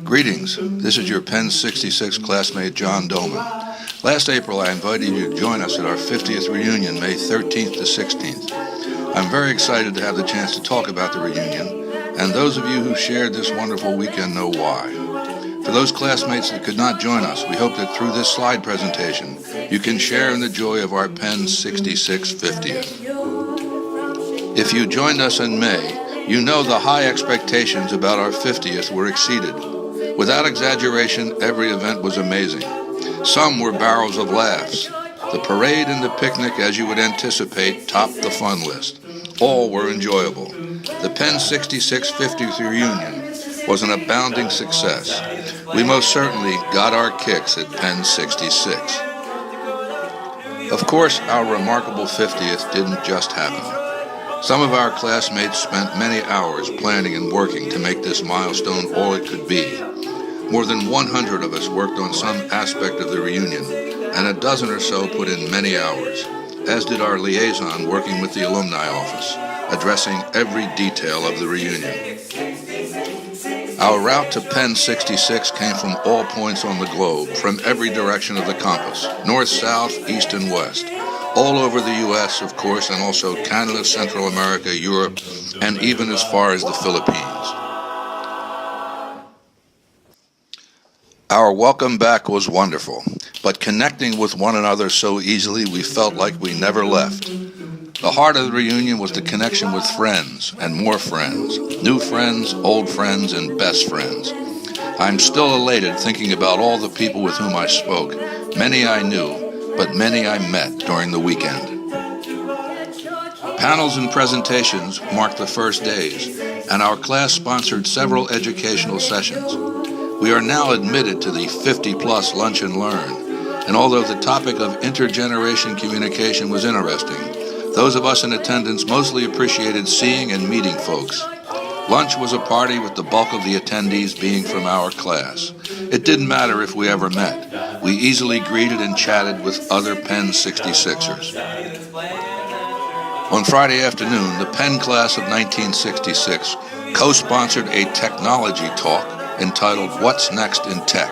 Greetings, this is your Penn 66 classmate John Doman. Last April I invited you to join us at our 50th reunion, May 13th to 16th. I'm very excited to have the chance to talk about the reunion, and those of you who shared this wonderful weekend know why. For those classmates that could not join us, we hope that through this slide presentation, you can share in the joy of our Penn 66 50th. If you joined us in May, you know the high expectations about our 50th were exceeded. Without exaggeration, every event was amazing. Some were barrels of laughs. The parade and the picnic, as you would anticipate, topped the fun list. All were enjoyable. The Penn 66 50th reunion was an abounding success. We most certainly got our kicks at Penn 66. Of course, our remarkable 50th didn't just happen. Some of our classmates spent many hours planning and working to make this milestone all it could be. More than 100 of us worked on some aspect of the reunion, and a dozen or so put in many hours, as did our liaison working with the alumni office, addressing every detail of the reunion. Our route to Penn 66 came from all points on the globe, from every direction of the compass, north, south, east, and west, all over the U.S., of course, and also Canada, Central America, Europe, and even as far as the Philippines. Our welcome back was wonderful, but connecting with one another so easily we felt like we never left. The heart of the reunion was the connection with friends and more friends, new friends, old friends, and best friends. I'm still elated thinking about all the people with whom I spoke, many I knew, but many I met during the weekend. Panels and presentations marked the first days, and our class sponsored several educational sessions. We are now admitted to the 50-plus Lunch and Learn, and although the topic of intergeneration communication was interesting, those of us in attendance mostly appreciated seeing and meeting folks. Lunch was a party with the bulk of the attendees being from our class. It didn't matter if we ever met. We easily greeted and chatted with other Penn 66ers. On Friday afternoon, the Penn class of 1966 co-sponsored a technology talk entitled What's Next in Tech?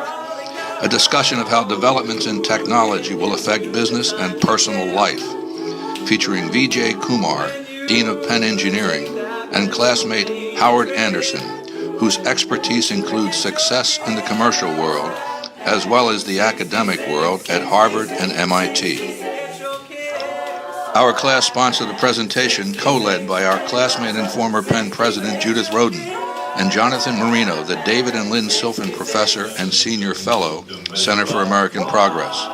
A discussion of how developments in technology will affect business and personal life, featuring Vijay Kumar, Dean of Penn Engineering, and classmate Howard Anderson, whose expertise includes success in the commercial world, as well as the academic world at Harvard and MIT. Our class sponsored a presentation co-led by our classmate and former Penn president Judith Rodin, and Jonathan Marino, the David and Lynn Silfen Professor and Senior Fellow, Center for American Progress.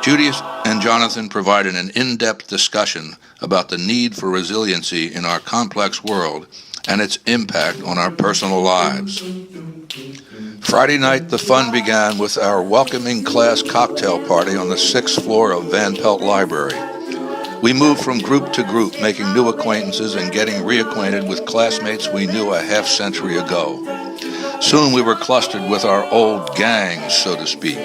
Judith and Jonathan provided an in-depth discussion about the need for resiliency in our complex world and its impact on our personal lives. Friday night, the fun began with our welcoming class cocktail party on the 6th floor of Van Pelt Library. We moved from group to group, making new acquaintances and getting reacquainted with classmates we knew a half-century ago. Soon we were clustered with our old gangs, so to speak,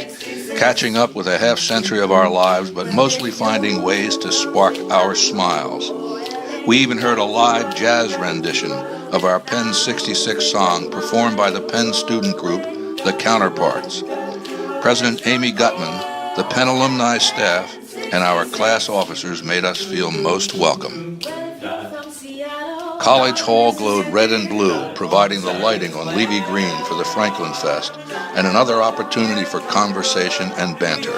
catching up with a half-century of our lives, but mostly finding ways to spark our smiles. We even heard a live jazz rendition of our Penn 66 song performed by the Penn student group, The Counterparts. President Amy Gutman, the Penn alumni staff, and our class officers made us feel most welcome. College Hall glowed red and blue, providing the lighting on Levy Green for the Franklin Fest and another opportunity for conversation and banter.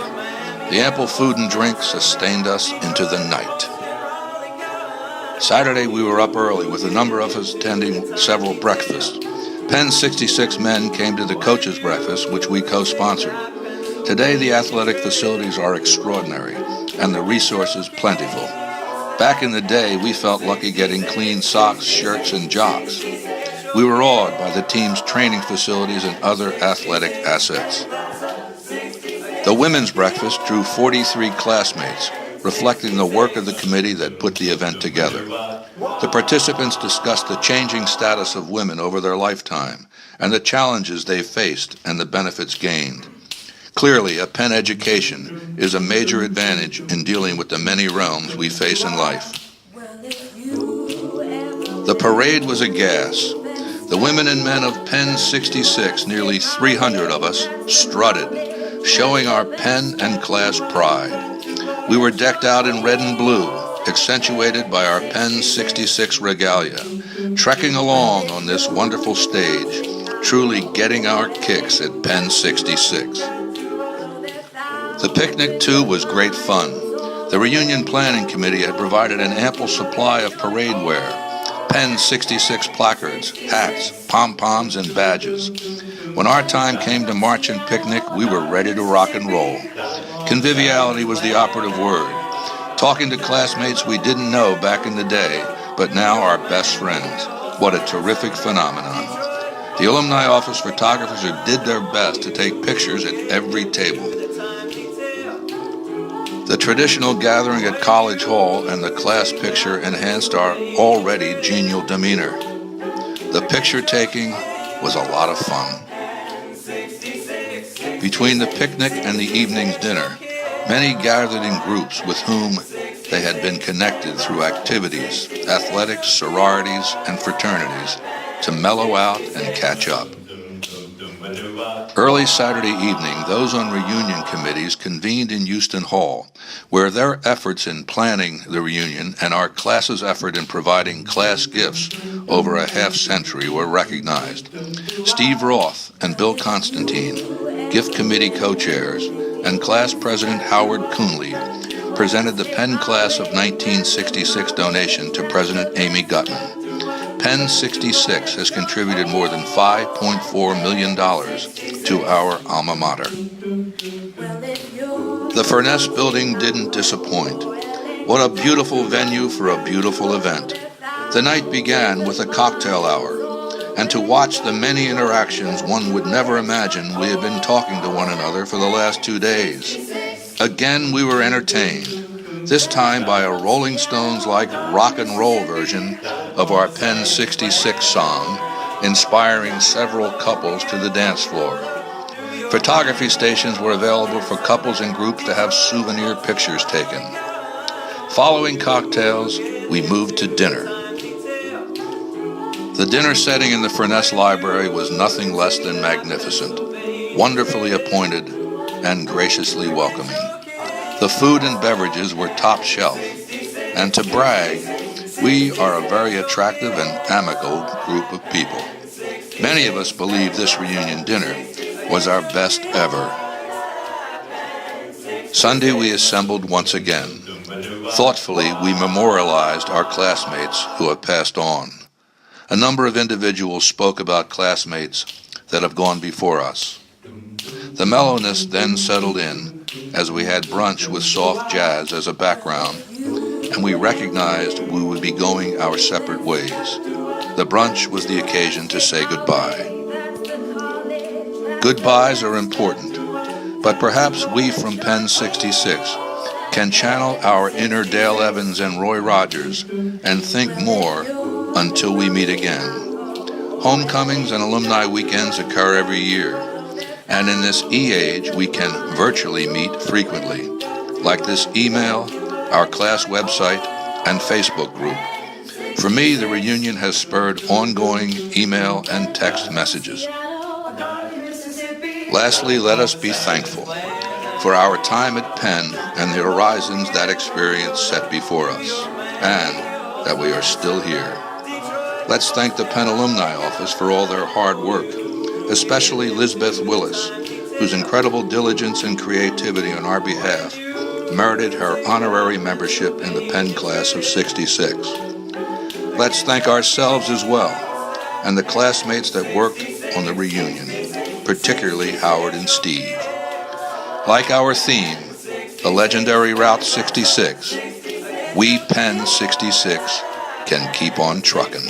The ample food and drink sustained us into the night. Saturday we were up early with a number of us attending several breakfasts. Penn 66 men came to the coaches' breakfast, which we co-sponsored. Today the athletic facilities are extraordinary and the resources plentiful. Back in the day, we felt lucky getting clean socks, shirts, and jocks. We were awed by the team's training facilities and other athletic assets. The women's breakfast drew 43 classmates, reflecting the work of the committee that put the event together. The participants discussed the changing status of women over their lifetime and the challenges they faced and the benefits gained. Clearly, a Penn education is a major advantage in dealing with the many realms we face in life. The parade was a gas. The women and men of Penn 66, nearly 300 of us, strutted, showing our Penn and class pride. We were decked out in red and blue, accentuated by our Penn 66 regalia, trekking along on this wonderful stage, truly getting our kicks at Penn 66. The picnic, too, was great fun. The reunion planning committee had provided an ample supply of parade wear, Penn 66 placards, hats, pom-poms, and badges. When our time came to march and picnic, we were ready to rock and roll. Conviviality was the operative word. Talking to classmates we didn't know back in the day, but now are best friends. What a terrific phenomenon. The alumni office photographers did their best to take pictures at every table. The traditional gathering at College Hall and the class picture enhanced our already genial demeanor. The picture taking was a lot of fun. Between the picnic and the evening's dinner, many gathered in groups with whom they had been connected through activities, athletics, sororities, and fraternities to mellow out and catch up. Early Saturday evening, those on reunion committees convened in Houston Hall, where their efforts in planning the reunion and our class's effort in providing class gifts over a half-century were recognized. Steve Roth and Bill Constantine, gift committee co-chairs, and class president Howard Coonley presented the Penn Class of 1966 donation to President Amy Gutman. Penn 66 has contributed more than $5.4 million to our alma mater. The Furness Building didn't disappoint. What a beautiful venue for a beautiful event. The night began with a cocktail hour, and to watch the many interactions one would never imagine we had been talking to one another for the last 2 days. Again, we were entertained, this time by a Rolling Stones-like rock and roll version of our Penn 66 song, inspiring several couples to the dance floor. Photography stations were available for couples and groups to have souvenir pictures taken. Following cocktails, we moved to dinner. The dinner setting in the Furness Library was nothing less than magnificent, wonderfully appointed, and graciously welcoming. The food and beverages were top shelf, and to brag, we are a very attractive and amicable group of people. Many of us believe this reunion dinner was our best ever. Sunday we assembled once again. Thoughtfully, we memorialized our classmates who have passed on. A number of individuals spoke about classmates that have gone before us. The mellowness then settled in as we had brunch with soft jazz as a background, and we recognized we would be going our separate ways. The brunch was the occasion to say goodbye. Goodbyes are important, but perhaps we from Penn 66 can channel our inner Dale Evans and Roy Rogers and think more until we meet again. Homecomings and alumni weekends occur every year, and in this e-age we can virtually meet frequently, like this email, our class website, and Facebook group. For me, the reunion has spurred ongoing email and text messages. Lastly, let us be thankful for our time at Penn and the horizons that experience set before us, and that we are still here. Let's thank the Penn Alumni Office for all their hard work, especially Lisbeth Willis, whose incredible diligence and creativity on our behalf merited her honorary membership in the Penn Class of 66. Let's thank ourselves as well, and the classmates that worked on the reunion, particularly Howard and Steve. Like our theme, the legendary Route 66, we Penn 66 can keep on truckin'.